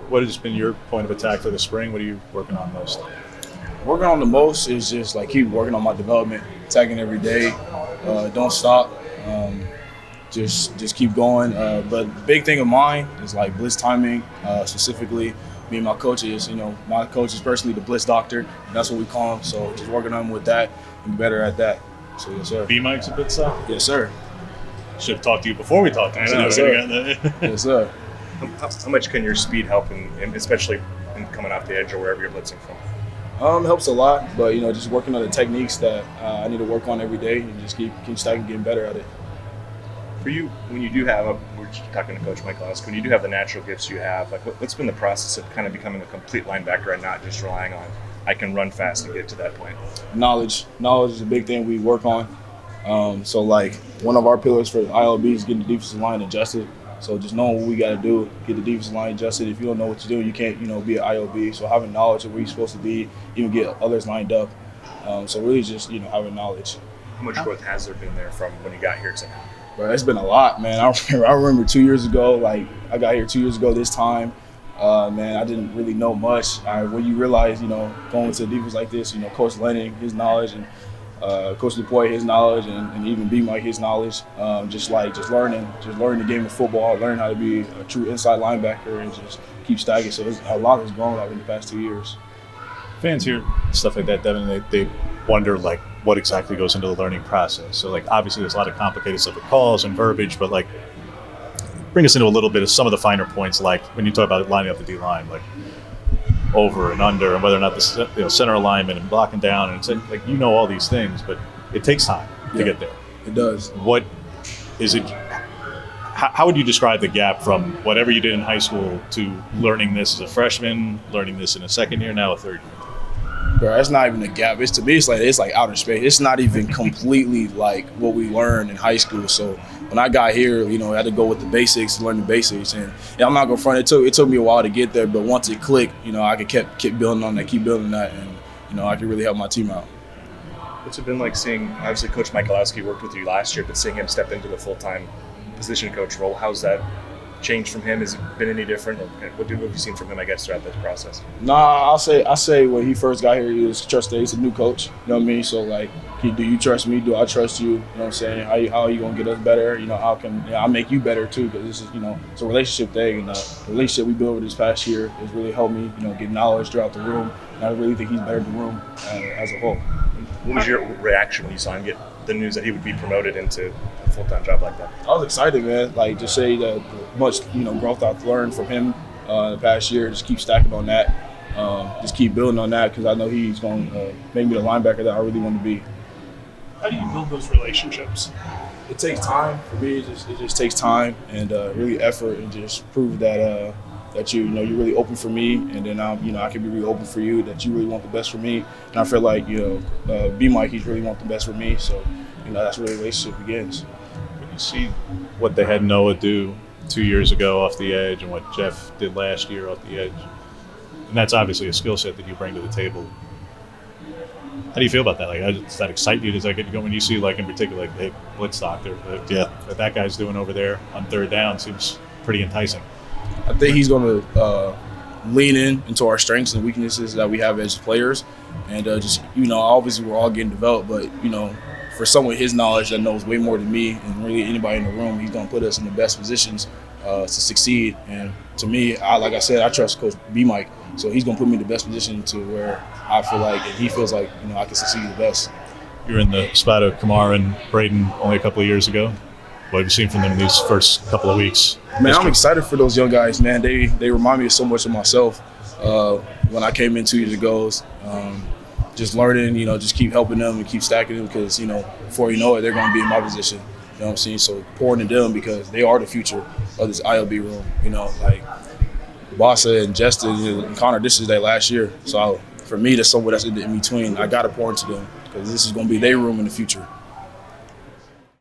what has been your point of attack for the spring? What are you working on most? Working on the most is just like keep working on my development, attacking every day, don't stop, just keep going. But the big thing of mine is like blitz timing, specifically. Me and my coaches, my coach is personally the blitz doctor, and that's what we call him. So just working on with that and be better at that. So yes, sir. B-Mike's a bit stuff? Yes, sir. Should have talked to you before we talked to you. Yes, sir. Yes, sir. How much can your speed help, especially in coming off the edge or wherever you're blitzing from? It helps a lot, but just working on the techniques that I need to work on every day, and just keep stacking, getting better at it. For you, when you do have, we're just talking to Coach Mike last, when you do have the natural gifts you have, like what's been the process of kind of becoming a complete linebacker and not just relying on I can run fast and get to that point? Knowledge is a big thing we work on. So like one of our pillars for ILB is getting the defensive line adjusted. So just knowing what we got to do, get the defensive line adjusted. If you don't know what to do, you can't, be an IOB. So having knowledge of where you're supposed to be, even get others lined up. So really just, having knowledge. How much growth has there been there from when you got here to now? Bro, it's been a lot, man. I remember 2 years ago, like I got here 2 years ago this time. Man, I didn't really know much. When you realize, going to a defense like this, Coach Lennon, his knowledge, and Coach DePoy, his knowledge, and even B-Mike, his knowledge, just learning the game of football, learn how to be a true inside linebacker, and just keep stacking. So a lot has grown in the past 2 years. Fans hear stuff like that, Devin, they wonder like what exactly goes into the learning process. So like obviously there's a lot of complicated stuff with calls and verbiage, but like bring us into a little bit of some of the finer points, like when you talk about lining up the D-line, like over and under, and whether or not the center alignment and blocking down, and it's like all these things, but it takes time to get there. It does. What is it? How would you describe the gap from whatever you did in high school to learning this as a freshman, learning this in a second year, now a third year? Bro, that's not even a gap. To me, it's like outer space. It's not even completely like what we learned in high school. So when I got here, I had to go with the basics, learn the basics, and I'm not gonna front. It took me a while to get there, but once it clicked, I could keep building on that, keep building that, and I could really help my team out. What's it been like seeing? Obviously, Coach Michalowski worked with you last year, but seeing him step into the full-time position coach role, how's that changed from him? Has it been any different? Or what have you seen from him, I guess, throughout this process? Nah, I say when he first got here, he was trusted. He's a new coach. You know what I mean? So like, do you trust me? Do I trust you? You know what I'm saying? How are you gonna get us better? How can I'll make you better too? Because this is it's a relationship thing, and the relationship we built over this past year has really helped me get knowledge throughout the room. And I really think he's better in the room as a whole. What was your reaction when you saw him get the news that he would be promoted into a full-time job like that? I was excited, man. Like, to say that much, growth I've learned from him the past year, just keep stacking on that. Just keep building on that because I know he's going to make me the linebacker that I really want to be. How do you build those relationships? It takes time. For me, it just takes time and really effort, and just prove that that you're really open for me, and then I can be really open for you, that you really want the best for me. And I feel like B-Mike, he's really want the best for me. So that's where the relationship begins. When you see what they had Noah do 2 years ago off the edge and what Jeff did last year off the edge, and that's obviously a skill set that you bring to the table. How do you feel about that? Like, does that excite you? Does that get you going when you see, like, in particular, like, hey, blitz doctor, what that guy's doing over there on third down seems pretty enticing? I think he's going to lean into our strengths and weaknesses that we have as players, and just obviously we're all getting developed, but for someone with his knowledge that knows way more than me and really anybody in the room, he's going to put us in the best positions to succeed. And to me, like I said, I trust Coach B-Mike, so he's going to put me in the best position to where I feel like, and he feels like I can succeed the best. You're in the spot of Kamar and Braden only a couple of years ago. What have you seen from them in these first couple of weeks? Man, I'm excited for those young guys, man. They remind me of so much of myself when I came in 2 years ago. Just learning, just keep helping them and keep stacking them because, before you know it, they're going to be in my position. You know what I'm saying? So pouring into them because they are the future of this ILB room. Like Bossa and Justin and Connor, this is their last year. So for me, there's someone that's in between. I got to pour into them because this is going to be their room in the future.